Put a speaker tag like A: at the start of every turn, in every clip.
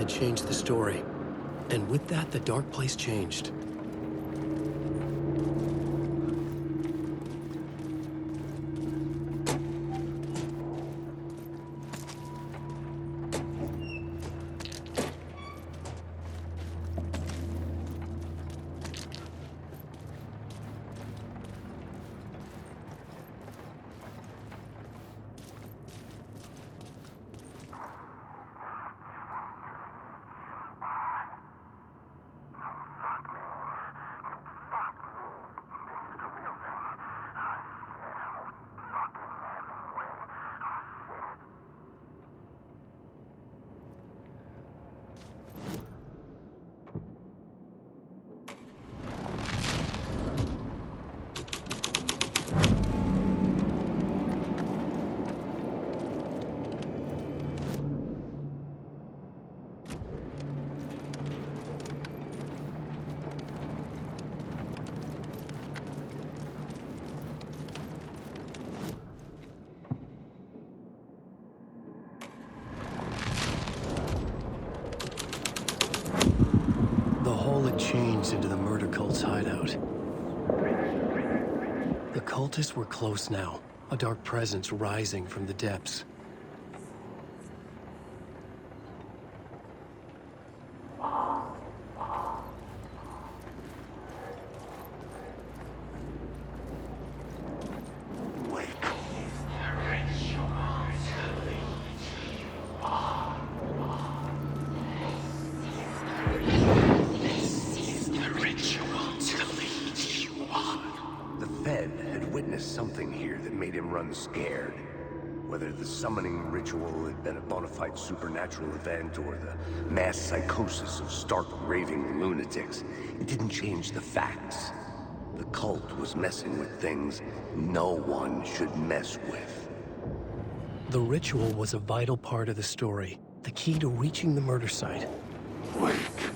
A: had changed the story. And with that, the dark place changed. The hole had changed into the murder cult's hideout. The cultists were close now, a dark presence rising from the depths.
B: Something here that made him run scared. Whether the summoning ritual had been a bona fide supernatural event or the mass psychosis of stark raving lunatics, it didn't change the facts. The cult was messing with things no one should mess with.
A: The ritual was a vital part of the story, the key to reaching the murder site.
B: Wake.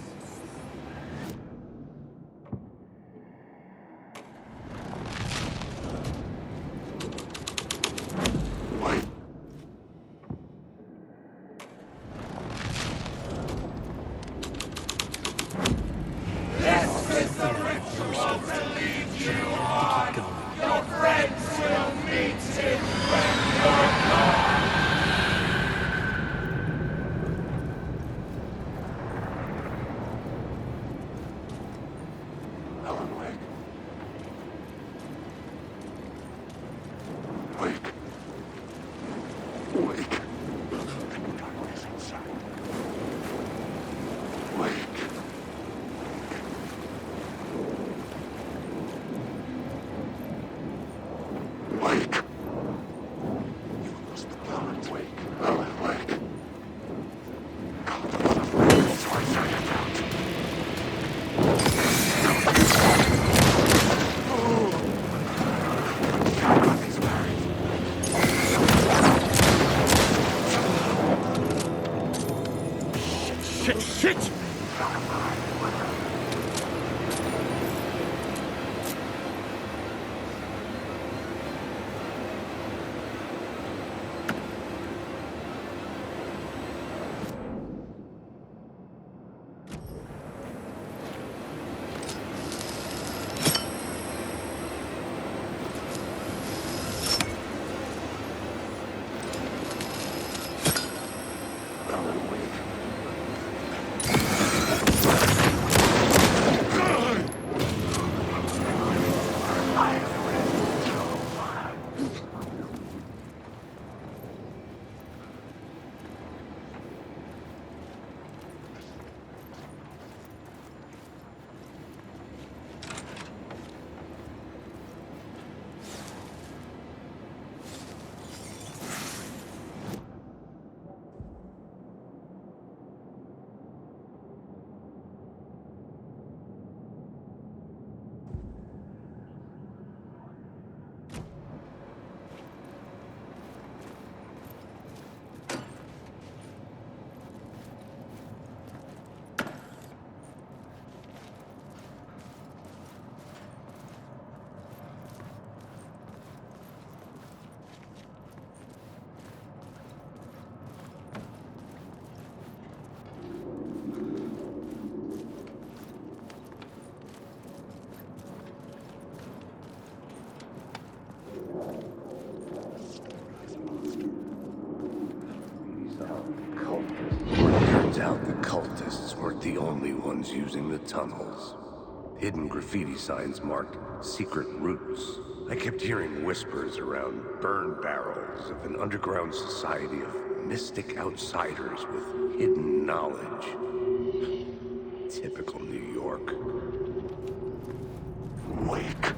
B: only ones using the tunnels. Hidden graffiti signs marked secret routes. I kept hearing whispers around burn barrels of an underground society of mystic outsiders with hidden knowledge. Typical New York. Wake.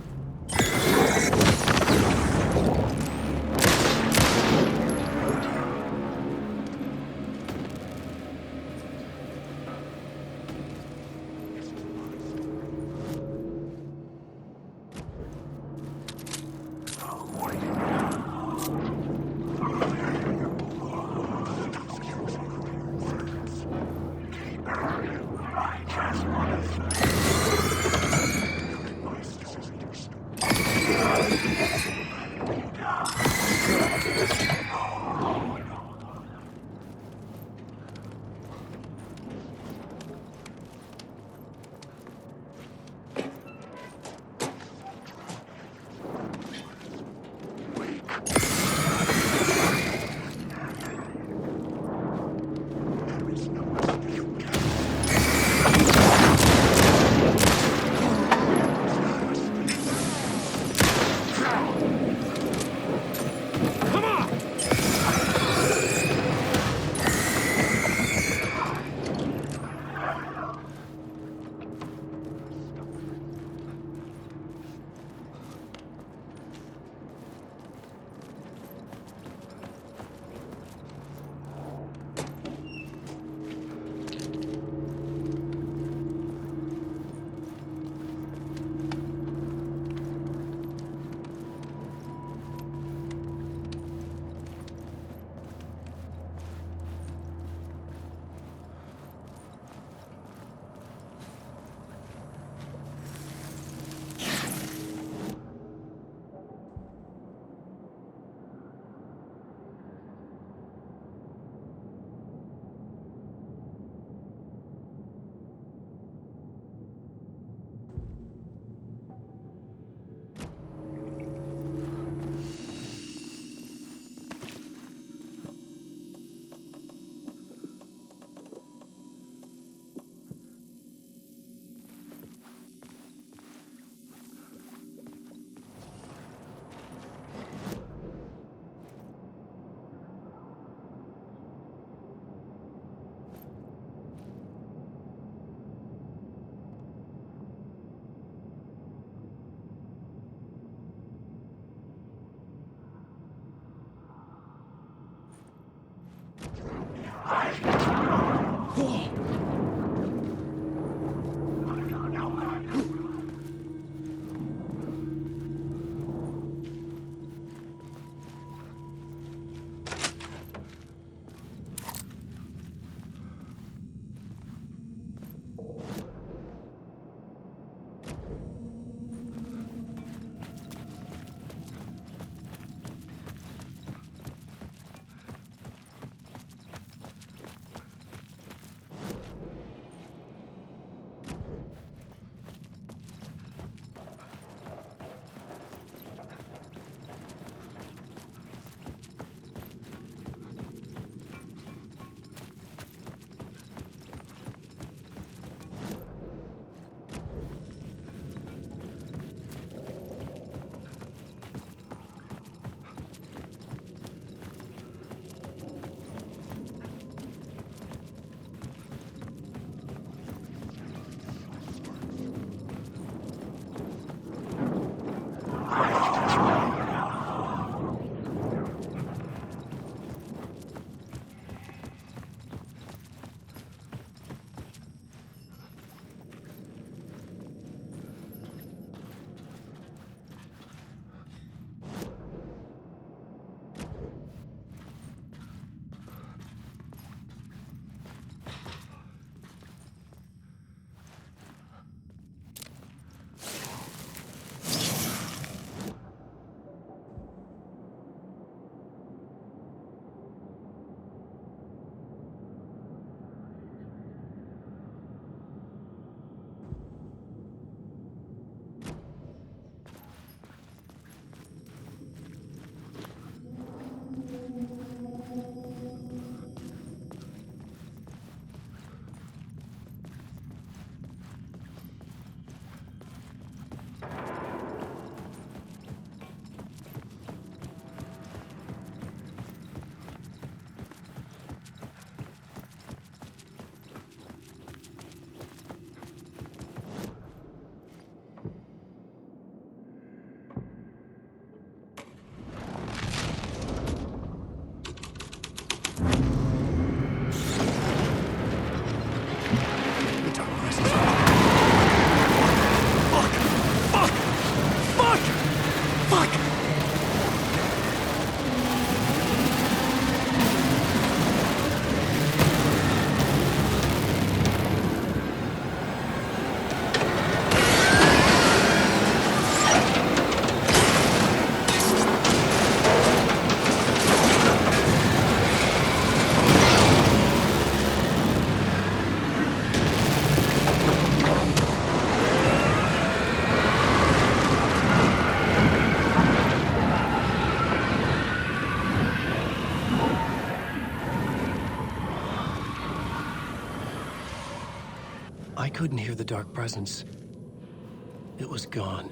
A: couldn't hear the dark presence. It was gone.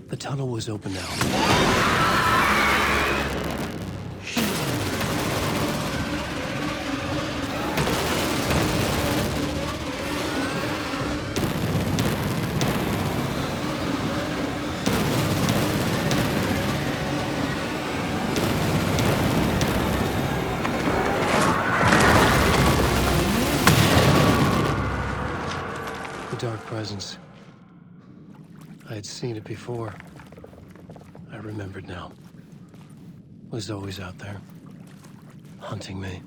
A: The tunnel was open now. The dark presence. I had seen it before. I remembered now. It was always out there, hunting me.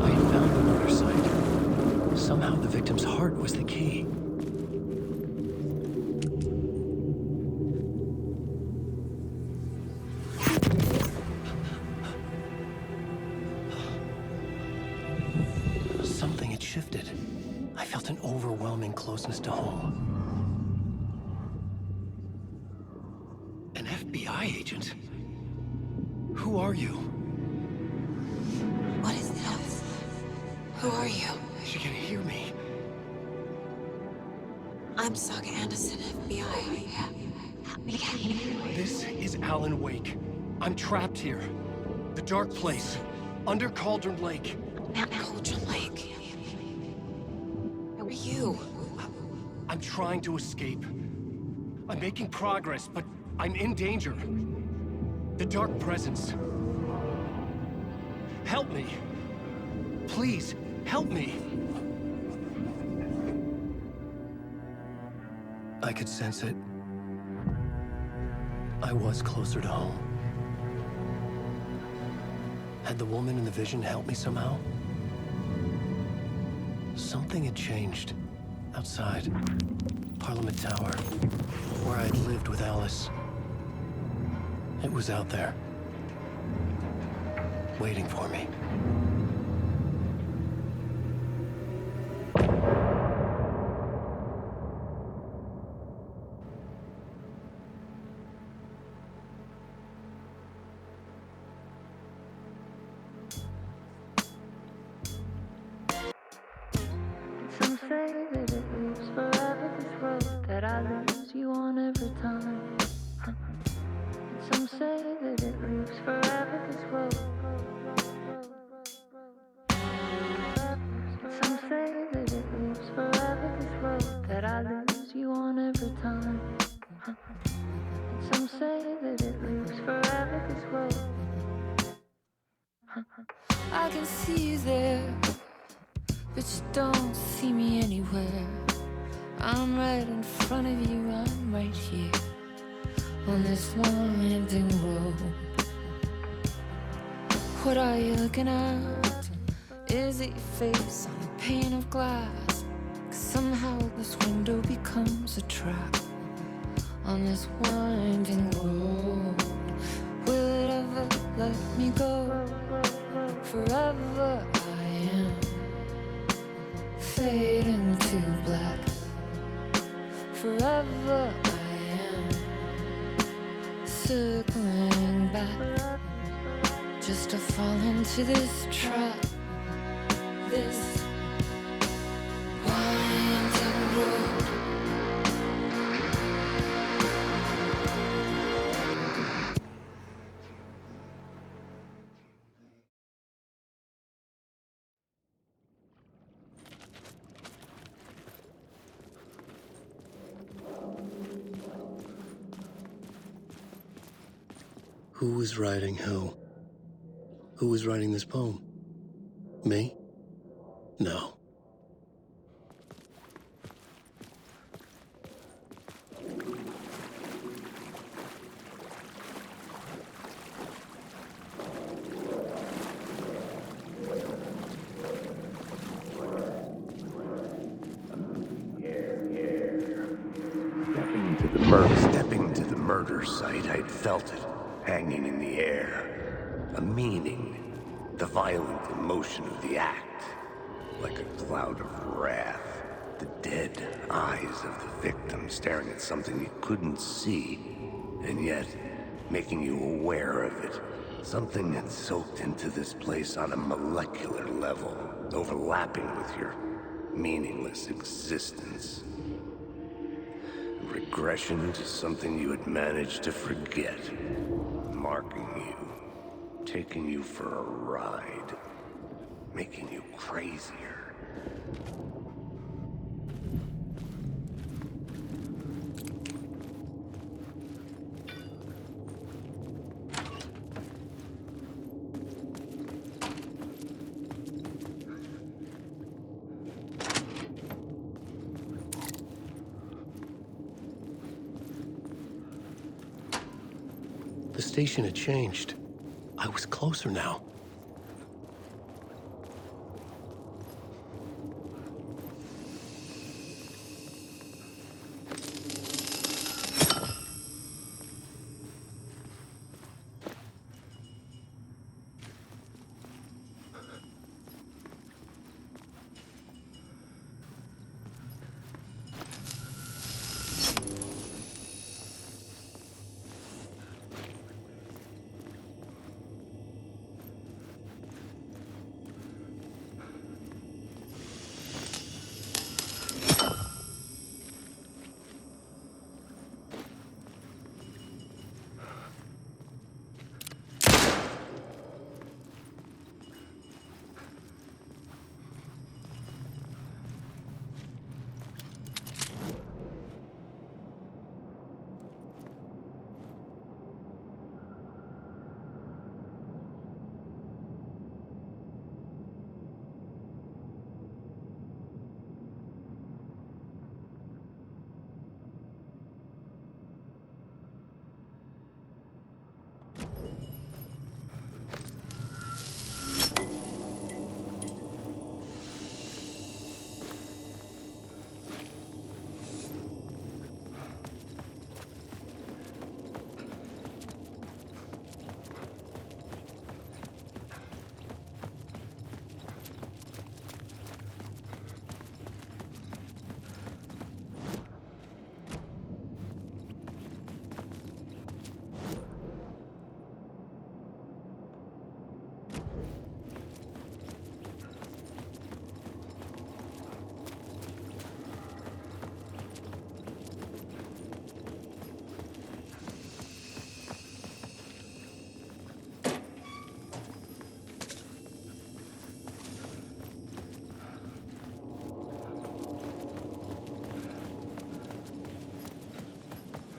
A: I had found the murder site. Somehow the victim's heart was the key. Something had shifted. I felt an overwhelming closeness to home. An FBI agent? Who are you?
C: What is this? Who are you?
A: She can hear me.
C: I'm Saga Anderson, FBI. Help me get you.
A: This is Alan Wake. I'm trapped here. The dark place. Under Cauldron Lake.
C: Mount Cauldron Lake. Who are you?
A: I'm trying to escape. I'm making progress, but I'm in danger. The dark presence. Help me. Please, help me. I could sense it. I was closer to home. Had the woman in the vision helped me somehow? Something had changed. Outside. Parliament Tower. Where I'd lived with Alice. It was out there. Waiting for me.
D: Some say that it lives forever, this road that I lose you on every time. And some say that it lives forever, this road. And some say that it lives forever, this road that I lose you on every time. And some say that it lives forever, this road. I can see you there, but you don't see me anywhere. I'm right in front of you, I'm right here on this winding road. What are you looking at? Is it your face on a pane of glass? 'Cause somehow this window becomes a trap on this winding road. Will it ever let me go? Forever I am fading to black. Forever I am circling back, just to fall into this trap, this winding road.
A: Who was writing who? Who was writing this poem? Me? No.
B: Stepping to the murder site, I'd felt it, hanging in the air. A meaning, the violent emotion of the act. Like a cloud of wrath, the dead eyes of the victim staring at something you couldn't see, and yet making you aware of it. Something that soaked into this place on a molecular level, overlapping with your meaningless existence. Regression to something you had managed to forget. Marking you. Taking you for a ride. Making you crazier.
A: The station had changed. I was closer now.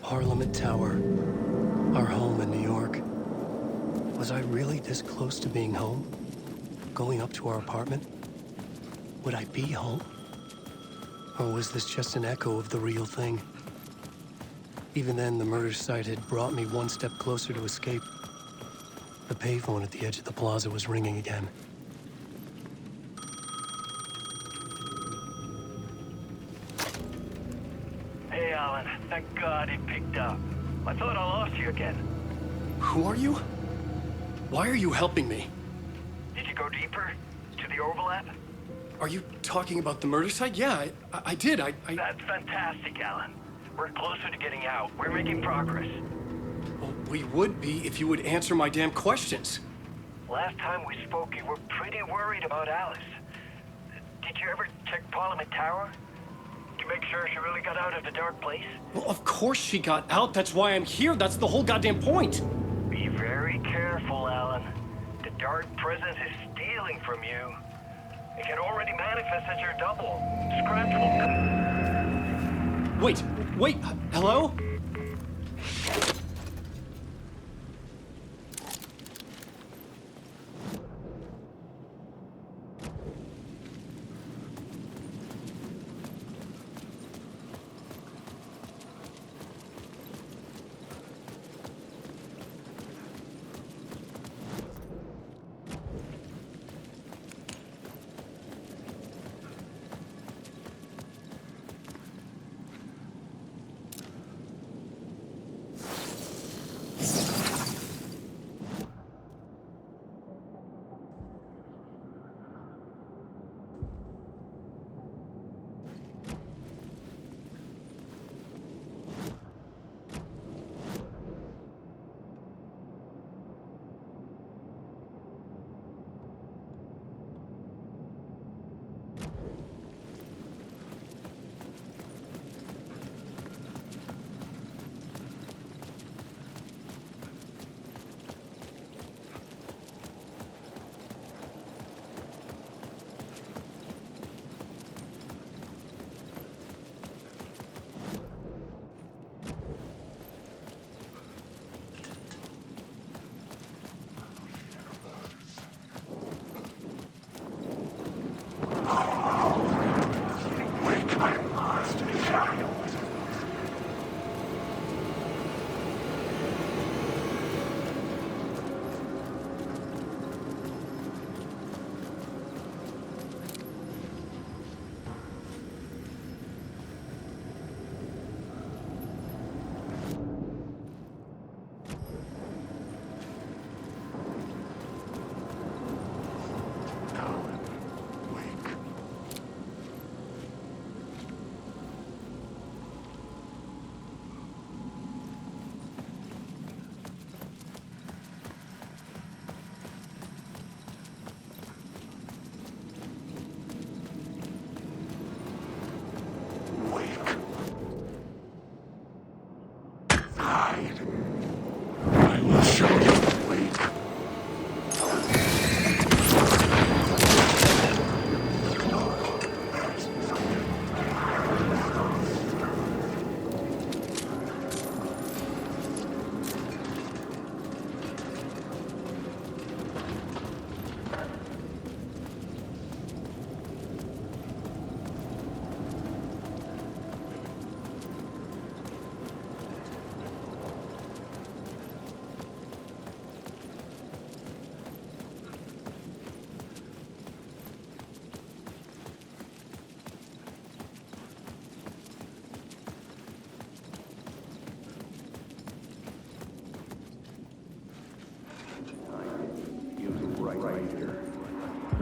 A: Parliament Tower, our home in New York. Was I really this close to being home? Going up to our apartment? Would I be home? Or was this just an echo of the real thing? Even then, the murder site had brought me one step closer to escape. The payphone at the edge of the plaza was ringing again.
E: Hey, Alan. Thank God it picked up. I thought I lost you again.
A: Who are you? Why are you helping me?
E: Did you go deeper? To the overlap?
A: Are you talking about the murder site? Yeah, I did.
E: That's fantastic, Alan. We're closer to getting out. We're making progress.
A: Well, we would be if you would answer my damn questions.
E: Last time we spoke, you were pretty worried about Alice. Did you ever check Parliament Tower? To make sure she really got out of the dark place?
A: Well, of course she got out. That's why I'm here. That's the whole goddamn point.
E: Be very careful, Alan. The dark presence is stealing from you. It can already manifest as your double. Scratch will...
A: Wait, hello?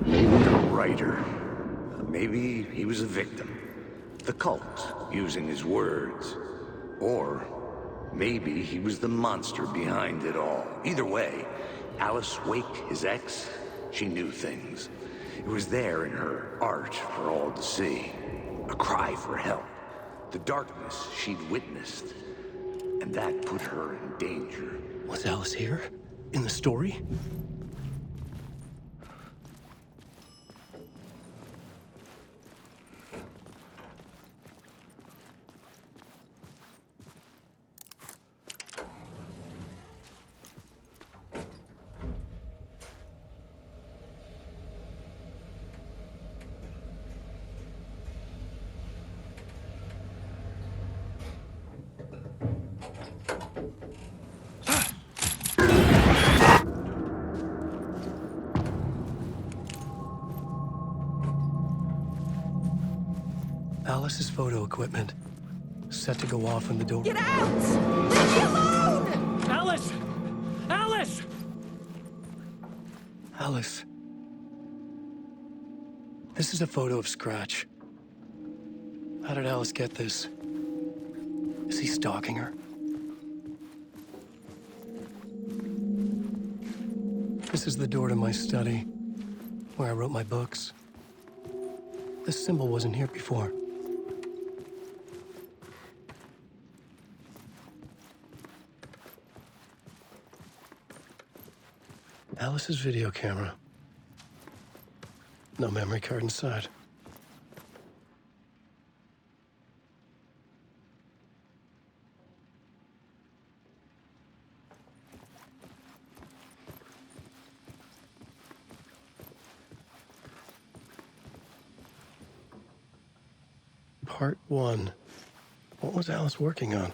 B: Maybe a writer. Maybe he was a victim. The cult, using his words. Or maybe he was the monster behind it all. Either way, Alice Wake, his ex, she knew things. It was there in her art for all to see. A cry for help. The darkness she'd witnessed. And that put her in danger.
A: Was Alice here? In the story? Alice's photo equipment. Set to go off when the door...
F: Get out! Leave me alone!
A: Alice! Alice! Alice. This is a photo of Scratch. How did Alice get this? Is he stalking her? This is the door to my study, where I wrote my books. This symbol wasn't here before. Alice's video camera. No memory card inside. Part 1. What was Alice working on?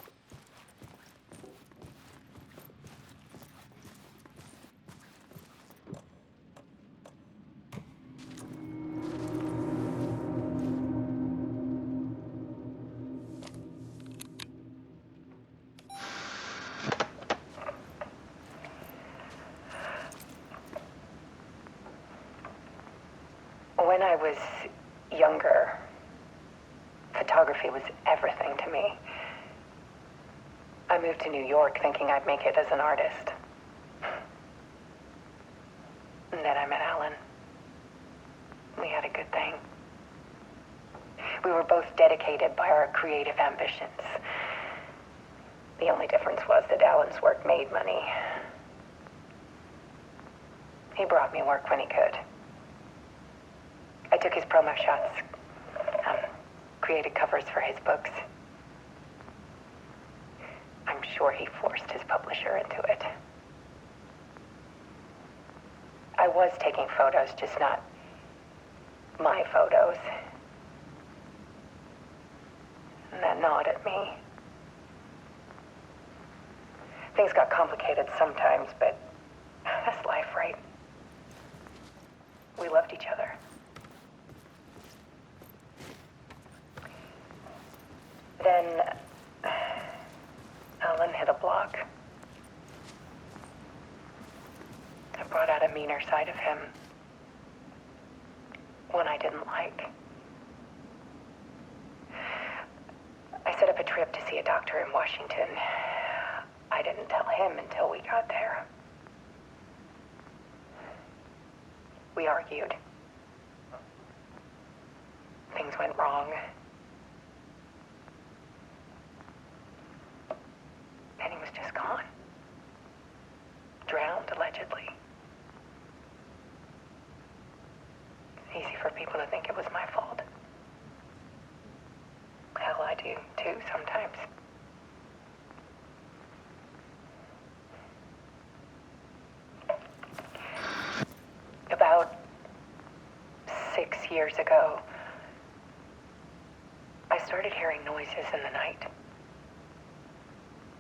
G: When I was younger, photography was everything to me. I moved to New York thinking I'd make it as an artist. And then I met Alan. We had a good thing. We were both dedicated by our creative ambitions. The only difference was that Alan's work made money. He brought me work when he could. I took his promo shots, created covers for his books. I'm sure he forced his publisher into it. I was taking photos, just not my photos. And that gnawed at me. Things got complicated sometimes, but that's life, right? We loved each other. Then Alan hit a block. I brought out a meaner side of him. One I didn't like. I set up a trip to see a doctor in Washington. I didn't tell him until we got there. We argued. Things went wrong. And he was just gone. Drowned, allegedly. Easy for people to think it was my fault. Hell, I do, too, sometimes. About 6 years ago, I started hearing noises in the night.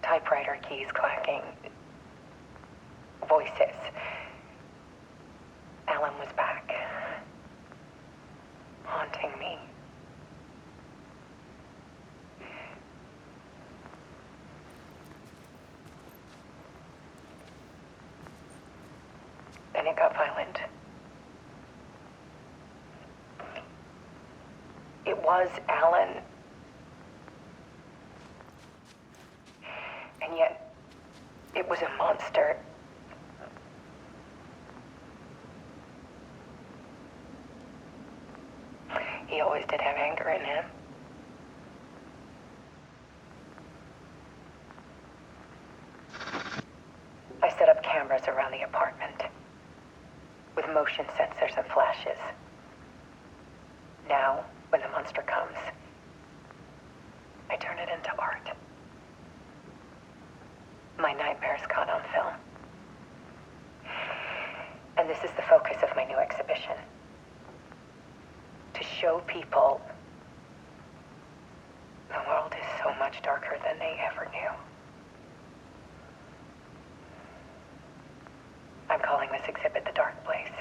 G: Typewriter keys clacking. Voices. Alan was back. Haunting me. and it got violent. It was Alan. And yet, it was a monster. He always did have anger in him. I set up cameras around the apartment with motion sensors and flashes. Now, when the monster comes, I turn it into art. My nightmares caught on film. And this is the focus of my new exhibition. To show people the world is so much darker than they ever knew. I'm calling this exhibit The Dark Place.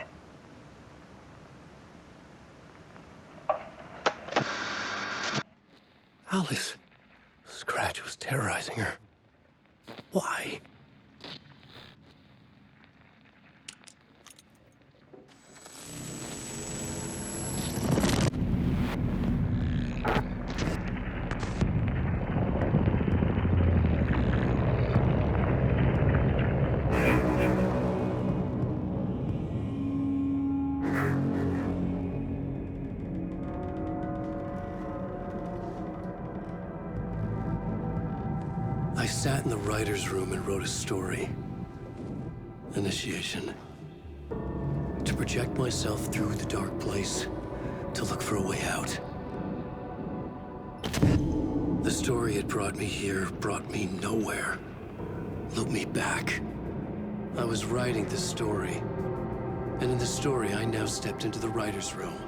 A: Alice. Scratch was terrorizing her. Why? I sat in the writer's room and wrote a story. Initiation. To project myself through the dark place, to look for a way out. The story had brought me here, brought me nowhere. Looped me back. I was writing the story. And in the story, I now stepped into the writer's room.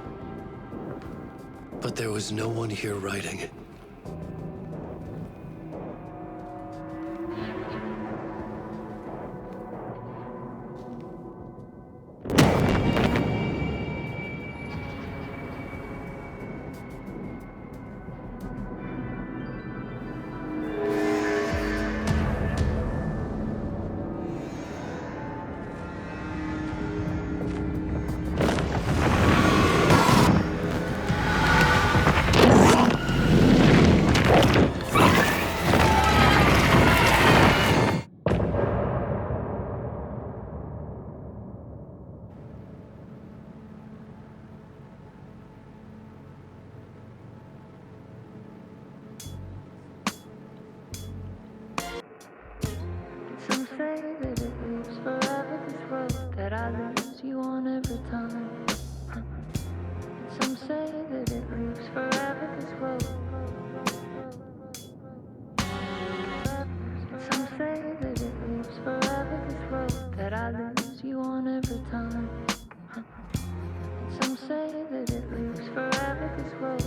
A: But there was no one here writing it.
D: Some say that it lives forever, this road that I lose you on every time. Some say that it lives forever, this road. Some say that it lives forever, this road that I lose you on every time. Some say that it lives forever, this road.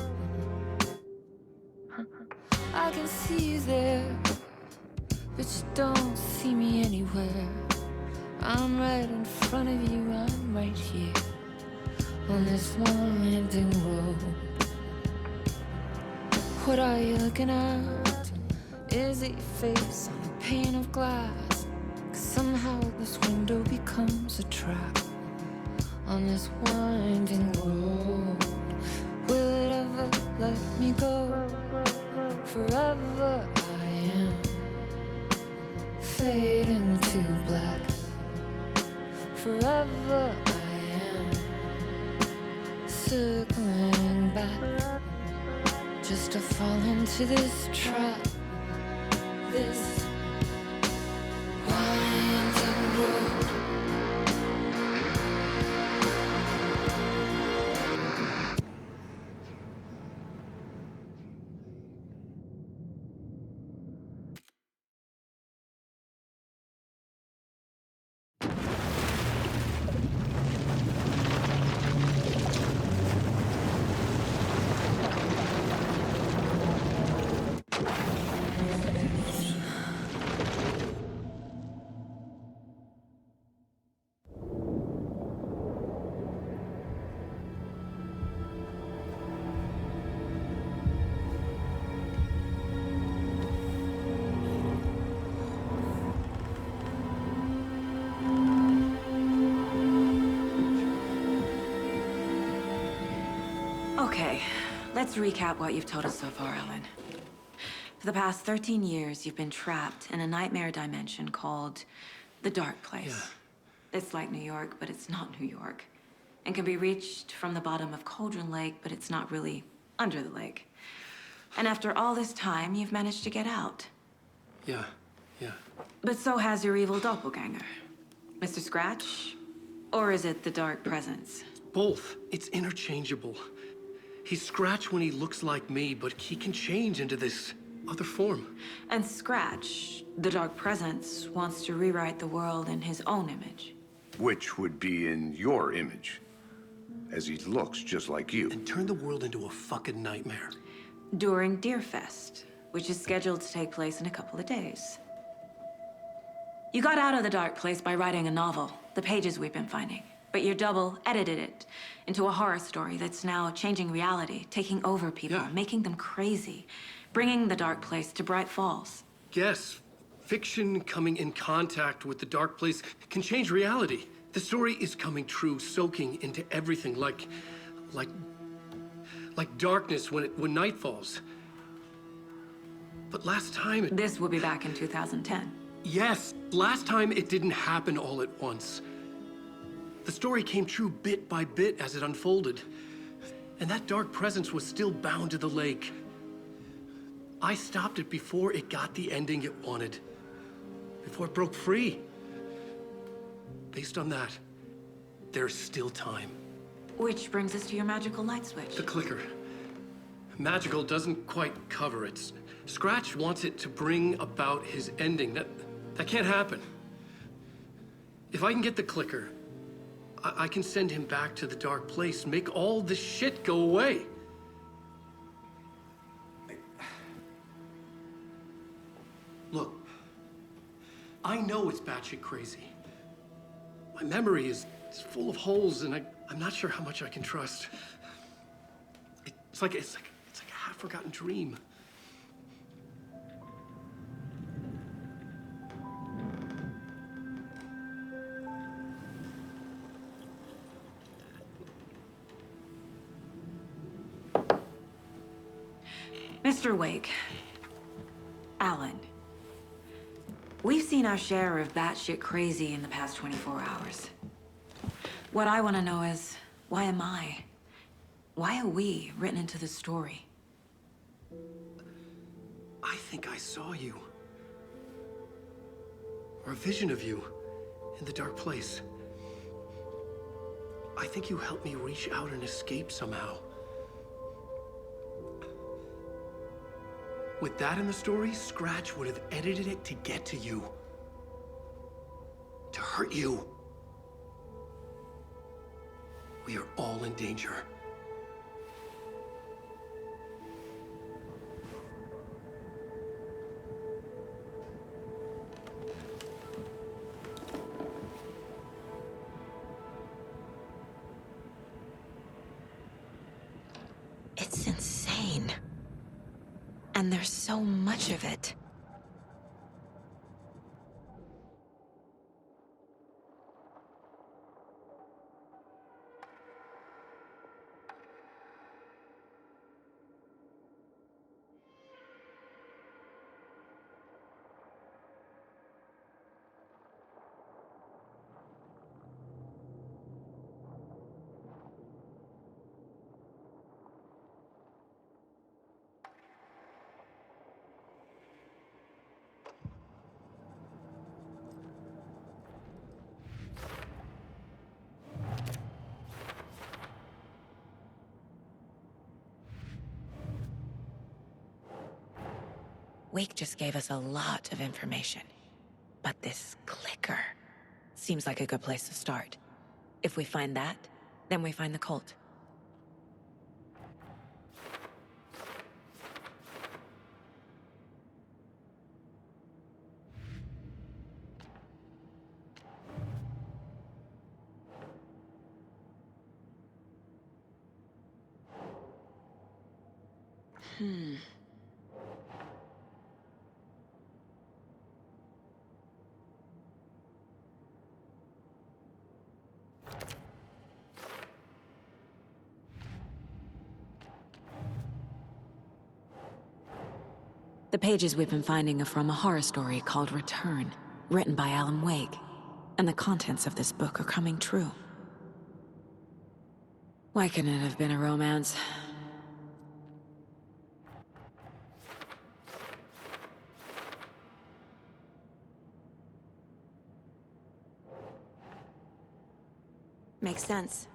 D: I can see you there, but you don't see me anywhere. I'm right in front of you, I'm right here on this winding road. What are you looking at? Is it your face on a pane of glass? 'Cause somehow this window becomes a trap on this winding road. Will it ever let me go? Forever I am fading to black. Forever I am circling back, just to fall into this trap, this winding road.
C: Okay, let's recap what you've told us so far, Alan. For the past 13 years, you've been trapped in a nightmare dimension called the Dark Place. It's like New York, but it's not New York. And can be reached from the bottom of Cauldron Lake, but it's not really under the lake. And after all this time, you've managed to get out.
A: Yeah.
C: But so has your evil doppelganger. Mr. Scratch? Or is it the Dark Presence?
A: Both. It's interchangeable. He's Scratch when he looks like me, but he can change into this other form.
C: And Scratch, the Dark Presence, wants to rewrite the world in his own image.
B: Which would be in your image, as he looks just like you.
A: And turn the world into a fucking nightmare.
C: During Deerfest, which is scheduled to take place in a couple of days. You got out of the Dark Place by writing a novel, the pages we've been finding. But your double edited it into a horror story that's now changing reality, taking over people, making them crazy, bringing the Dark Place to Bright Falls.
A: Yes, fiction coming in contact with the Dark Place can change reality. The story is coming true, soaking into everything like darkness when night falls. But last time
C: This will be back in 2010.
A: Yes, last time it didn't happen all at once. The story came true bit by bit as it unfolded. And that dark presence was still bound to the lake. I stopped it before it got the ending it wanted. Before it broke free. Based on that, there's still time.
C: Which brings us to your magical light switch.
A: The clicker. Magical doesn't quite cover it. Scratch wants it to bring about his ending. That can't happen. If I can get the clicker, I can send him back to the Dark Place, make all this shit go away. Look, I know it's batshit crazy. My memory is full of holes, and I'm not sure how much I can trust. It's like a half-forgotten dream.
C: Mr. Wake, Alan, we've seen our share of batshit crazy in the past 24 hours. What I want to know is, why am I? Why are we written into the story?
A: I think I saw you. Or a vision of you in the Dark Place. I think you helped me reach out and escape somehow. With that in the story, Scratch would have edited it to get to you. To hurt you. We are all in danger.
C: It's insane. And there's so much of it. Wake just gave us a lot of information. But this clicker seems like a good place to start. If we find that, then we find the cult. The pages we've been finding are from a horror story called Return, written by Alan Wake. And the contents of this book are coming true. Why couldn't it have been a romance? Makes sense.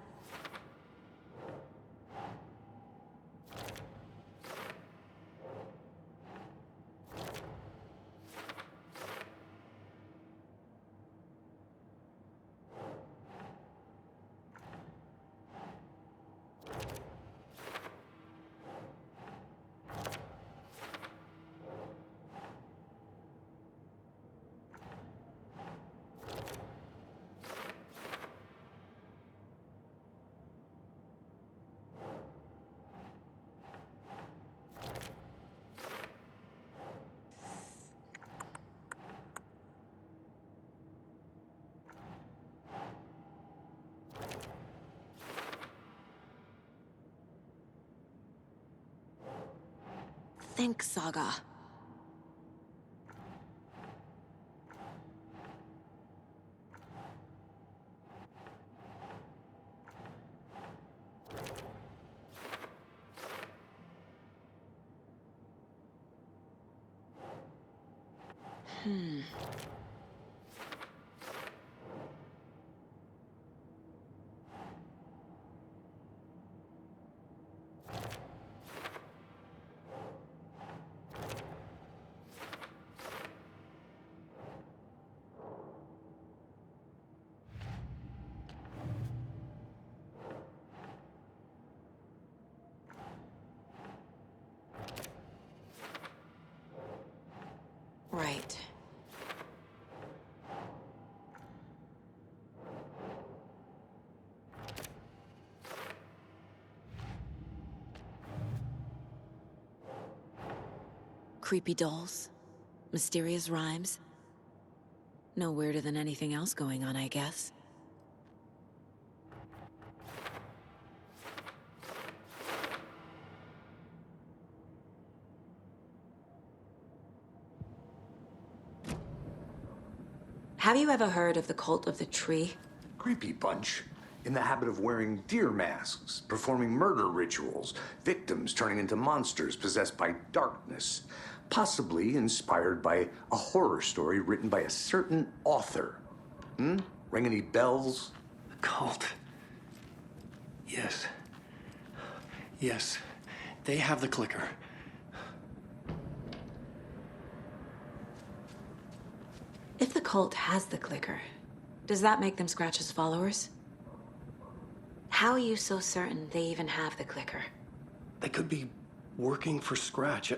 C: Think, Saga. Right. Creepy dolls. Mysterious rhymes. No weirder than anything else going on, I guess. Have you ever heard of the Cult of the Tree?
B: Creepy bunch. In the habit of wearing deer masks, performing murder rituals, victims turning into monsters possessed by darkness. Possibly inspired by a horror story written by a certain author. Ring any bells?
A: The cult. Yes. Yes. They have the clicker.
C: If the cult has the clicker, does that make them Scratch's followers? How are you so certain they even have the clicker?
A: They could be working for Scratch.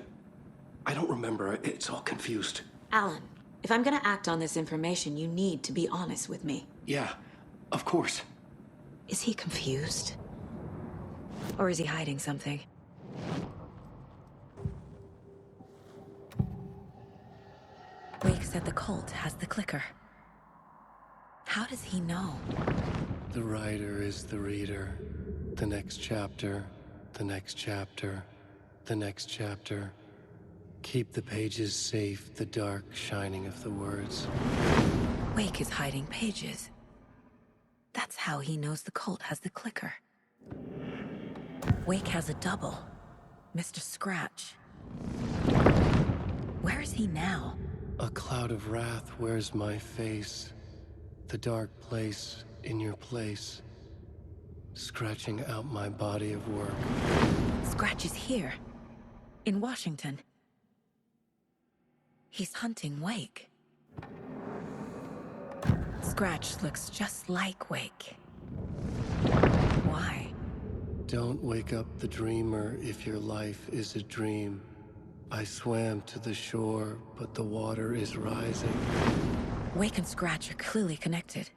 A: I don't remember. It's all confused.
C: Alan, if I'm gonna act on this information, you need to be honest with me.
A: Yeah, of course.
C: Is he confused? Or is he hiding something? Wake said the cult has the clicker. How does he know?
A: The writer is the reader. The next chapter, the next chapter, the next chapter. Keep the pages safe, the dark shining of the words.
C: Wake is hiding pages. That's how he knows the cult has the clicker. Wake has a double. Mr. Scratch. Where is he now?
A: A cloud of wrath wears my face. The dark place in your place. Scratching out my body of work.
C: Scratch is here. In Washington. He's hunting Wake. Scratch looks just like Wake. Why?
A: Don't wake up the dreamer if your life is a dream. I swam to the shore, but the water is rising.
C: Wake and Scratch are clearly connected.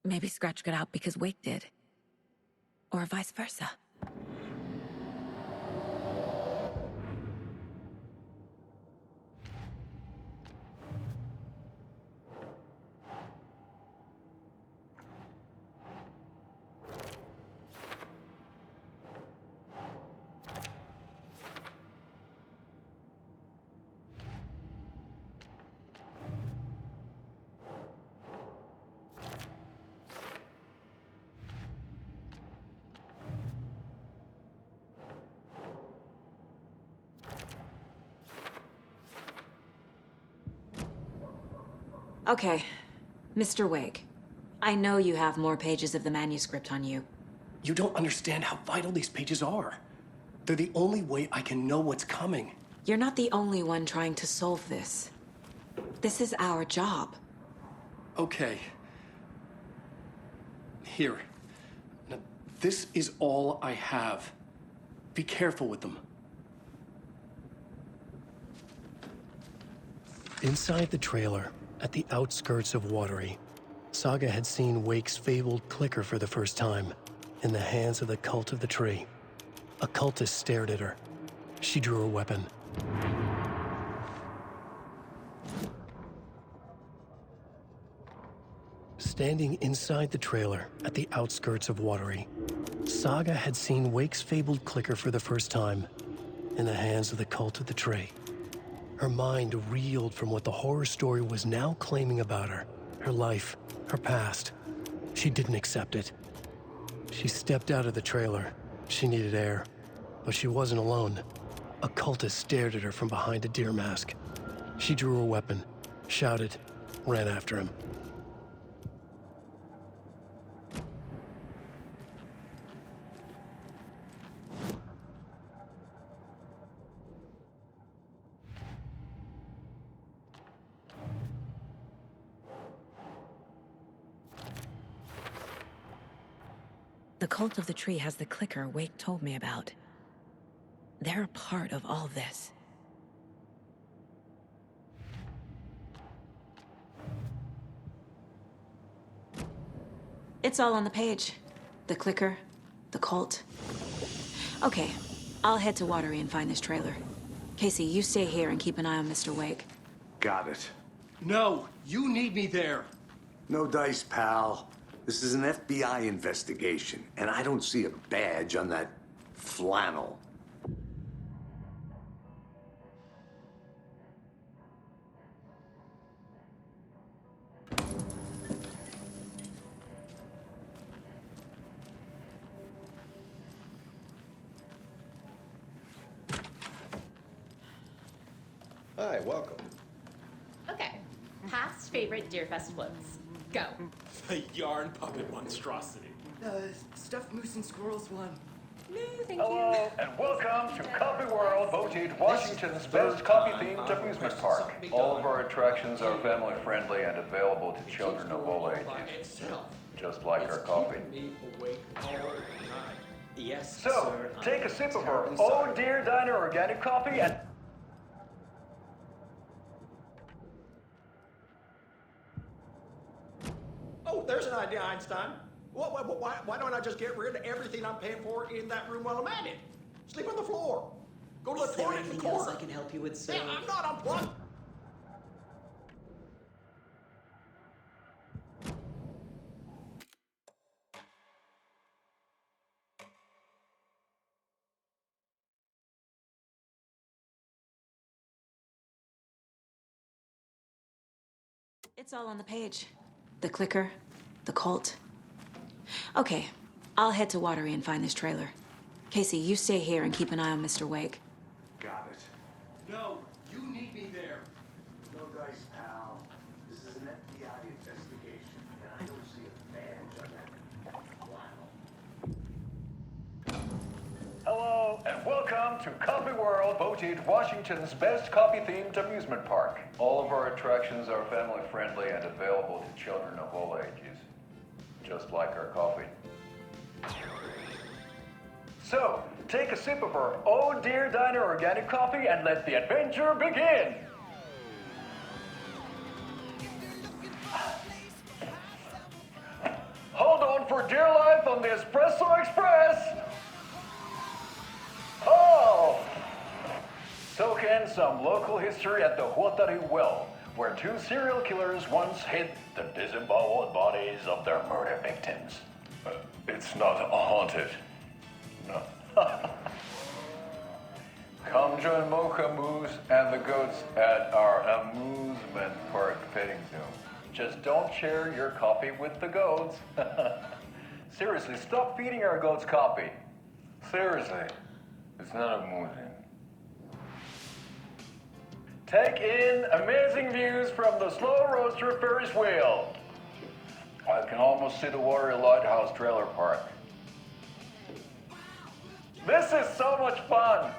C: Maybe Scratch got out because Wake did. Or vice versa. Okay, Mr. Wake. I know you have more pages of the manuscript on you.
A: You don't understand how vital these pages are. They're the only way I can know what's coming.
C: You're not the only one trying to solve this. This is our job.
A: Okay. Here. Now, this is all I have. Be careful with them. Inside the trailer, at the outskirts of Watery, Saga had seen Wake's fabled clicker for the first time, in the hands of the Cult of the Tree. A cultist stared at her. She drew her weapon. Standing inside the trailer at the outskirts of Watery, Saga had seen Wake's fabled clicker for the first time, in the hands of the Cult of the Tree. Her mind reeled from what the horror story was now claiming about her, her life, her past. She didn't accept it. She stepped out of the trailer. She needed air, but she wasn't alone. A cultist stared at her from behind a deer mask. She drew her weapon, shouted, ran after him.
C: The Cult of the Tree has the clicker Wake told me about. They're a part of all this. It's all on the page. The clicker, the cult. Okay, I'll head to Watery and find this trailer. Casey, you stay here and keep an eye on Mr. Wake.
B: Got it.
A: No, you need me there.
B: No dice, pal. This is an FBI investigation, and I don't see a badge on that flannel.
H: Hi, welcome.
F: Okay. Past favorite Deerfest floats. Go.
I: The yarn puppet monstrosity.
J: Stuffed moose and squirrels one.
F: No, thank
E: Hello, and welcome to Coffee World, voted Washington's best coffee-themed amusement park. All of our attractions are family-friendly and available to children of all ages, just like our coffee.
I: Yes,
E: So,
I: sir.
E: take a sip of our Oh Dear Diner organic coffee and...
H: Oh, there's an idea, Einstein. Why don't I just get rid of everything I'm paying for in that room while I'm at it? Sleep on the floor. Go to the
J: Is there
H: toilet in the
J: anything else
H: corner.
J: I can help you with, sir?
H: Yeah, I'm not unplugged.
C: It's all on the page. The clicker, the cult. Okay, I'll head to Watery and find this trailer. Casey, you stay here and keep an eye on Mr. Wake.
B: Got it.
A: No, you need me there.
B: No dice, pal. This is an FBI investigation, and I don't see a badge on that flannel.
E: Hello, and welcome to Coffee World, voted Washington's best coffee-themed amusement park. All of our attractions are family-friendly and available to children of all ages, just like our coffee. So, take a sip of our Oh Dear Diner organic coffee and let the adventure begin! Hold on for dear life on the Espresso Express! Oh! Soak in some local history at the Huatari Well, where two serial killers once hid the disemboweled bodies of their murder victims. It's not haunted. No. Come join Mocha Moose and the goats at our amusement park petting zoo. Just don't share your coffee with the goats. Seriously, stop feeding our goats coffee. Seriously, it's not amusing. take in amazing views from the Slow Roaster Ferris wheel. I can almost see the Warrior Lighthouse trailer park. This is so much fun!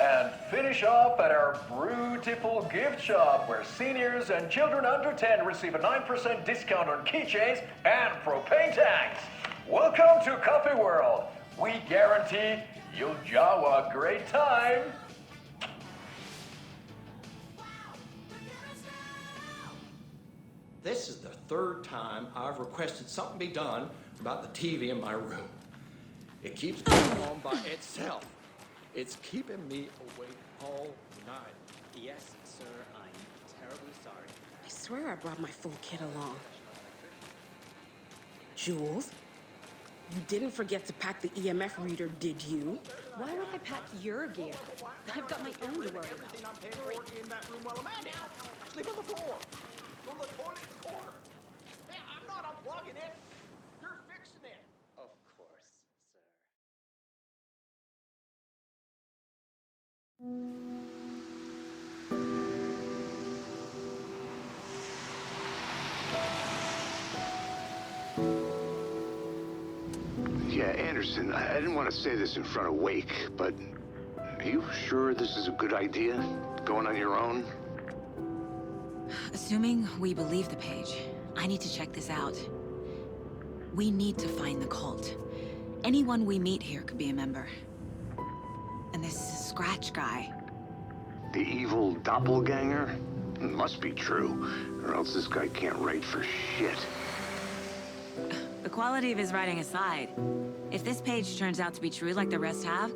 E: And finish off at our beautiful gift shop where seniors and children under 10 receive a 9% discount on keychains and propane tanks. Welcome to Coffee World. We guarantee you'll jaw a great time.
H: This is the third time I've requested something be done about the TV in my room. It keeps going on by itself. It's keeping me awake all night.
J: Yes, sir, I'm terribly sorry. I swear I brought my full kit along. Jules, you didn't forget to pack the EMF reader, did you?
F: Why would I pack your gear? I've got my own to worry about.
H: Everything I'm paying for in that room while I'm at it. Sleep on the floor. On the toilet corner. Hey, I'm not unplugging it. You're fixing it.
J: Of course, sir.
B: Yeah, Anderson, I didn't want to say this in front of Wake, but are you sure this is a good idea? Going on your own?
C: Assuming we believe the page, I need to check this out. We need to find the cult. Anyone we meet here could be a member. And this Scratch guy.
B: The evil doppelganger? Must be true, or else this guy can't write for shit.
C: The quality of his writing aside, if this page turns out to be true like the rest have,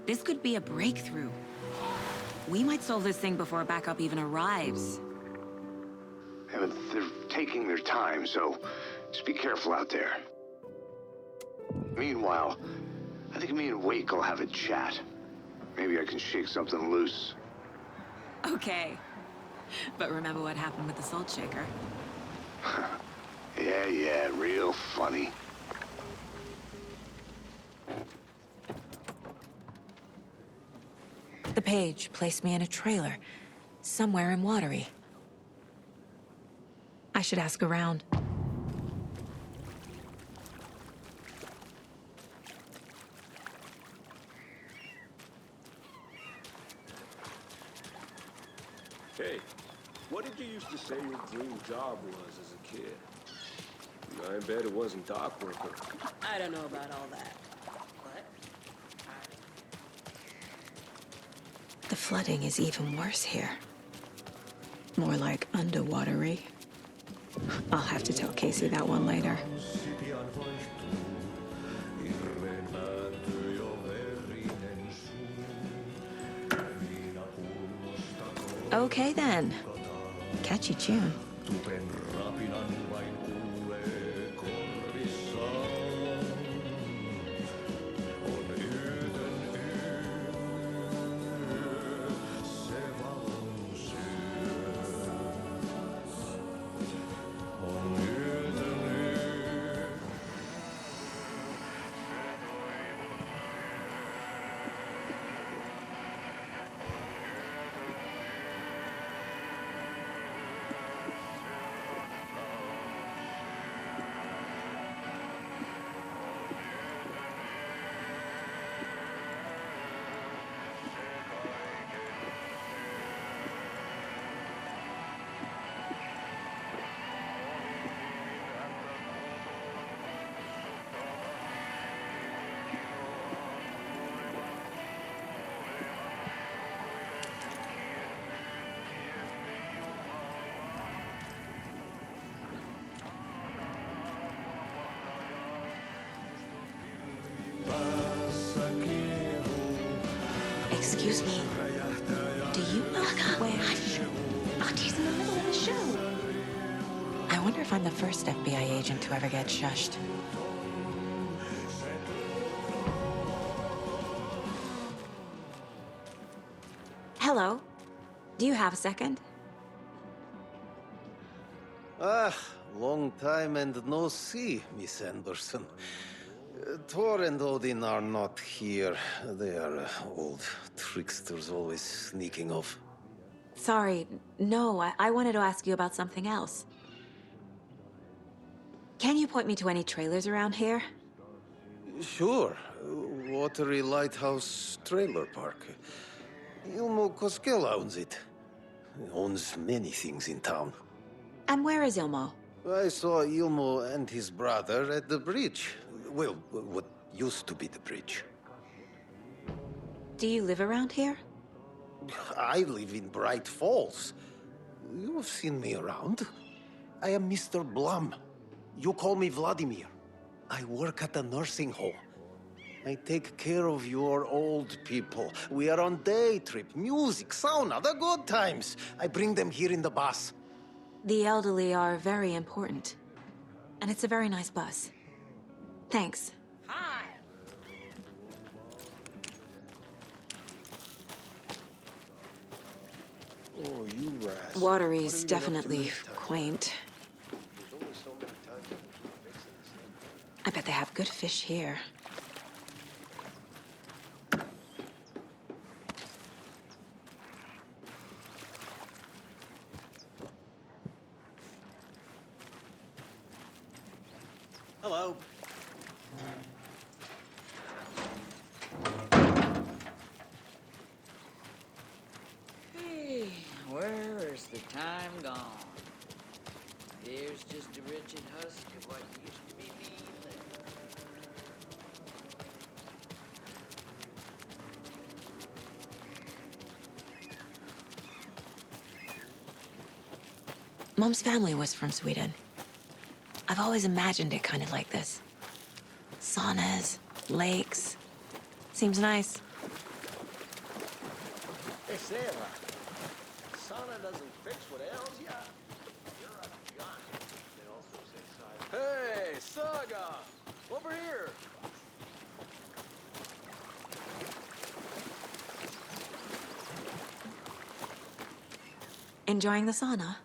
C: this could be a breakthrough. We might solve this thing before backup even arrives.
B: Yeah, but they're taking their time, so just be careful out there. Meanwhile, I think me and Wake will have a chat. Maybe I can shake something loose.
C: Okay. But remember what happened with the salt shaker?
B: Yeah, real funny.
C: The page placed me in a trailer, somewhere in Watery. I should ask around.
K: Hey, what did you used to say your dream job was as a kid? I bet it wasn't dock worker.
J: I don't know about all that. But
C: The flooding is even worse here. More like underwatery. I'll have to tell Casey that one later. Okay then. Catchy tune. Excuse me. Do you know where?
F: Hush! Auntie's in the middle of the show.
C: I wonder if I'm the first FBI agent to ever get shushed. Hello. Do you have a second?
L: Ah, long time and no see, Miss Anderson. Thor and Odin are not here. They are old tricksters always sneaking off.
C: Sorry, no, I wanted to ask you about something else. Can you point me to any trailers around here?
L: Sure. Watery Lighthouse Trailer Park. Ilmo Koskela owns it. He owns many things in town.
C: And where is Ilmo?
L: I saw Ilmo and his brother at the bridge. Well, what used to be the bridge.
C: Do you live around here?
L: I live in Bright Falls. You've seen me around. I am Mr. Blum. You call me Vladimir. I work at a nursing home. I take care of your old people. We are on day trip, music, sauna, the good times. I bring them here in the bus.
C: The elderly are very important. And it's a very nice bus. Thanks.
J: Hi.
L: Oh, you ras.
C: Watery's definitely quaint. I bet they have good fish here.
A: Hello.
M: Hey, where is the time gone? Here's just a wretched husk of what used to be me there.
C: Mom's family was from Sweden. I've always imagined it kind of like this. Saunas, lakes. Seems nice.
H: Hey, Sarah. Sauna doesn't fix what ails ya. You're a giant. They also say side. Hey, Saga! Over here!
C: Enjoying the sauna?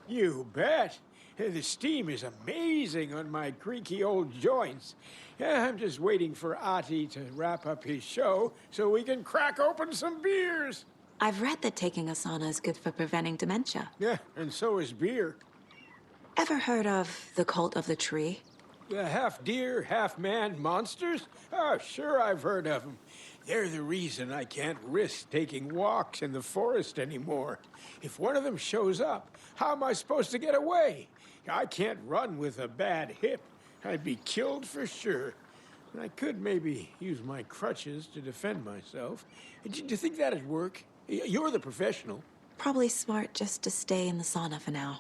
N: You bet. The steam is amazing on my creaky old joints. I'm just waiting for Ati to wrap up his show so we can crack open some beers.
C: I've read that taking a sauna is good for preventing dementia.
N: Yeah, and so is beer.
C: Ever heard of the Cult of the Tree?
N: The half deer, half man monsters? Oh, sure, I've heard of them. They're the reason I can't risk taking walks in the forest anymore. If one of them shows up, how am I supposed to get away? I can't run with a bad hip. I'd be killed for sure. I could maybe use my crutches to defend myself. Do you think that'd work? You're the professional.
C: Probably smart just to stay in the sauna for now.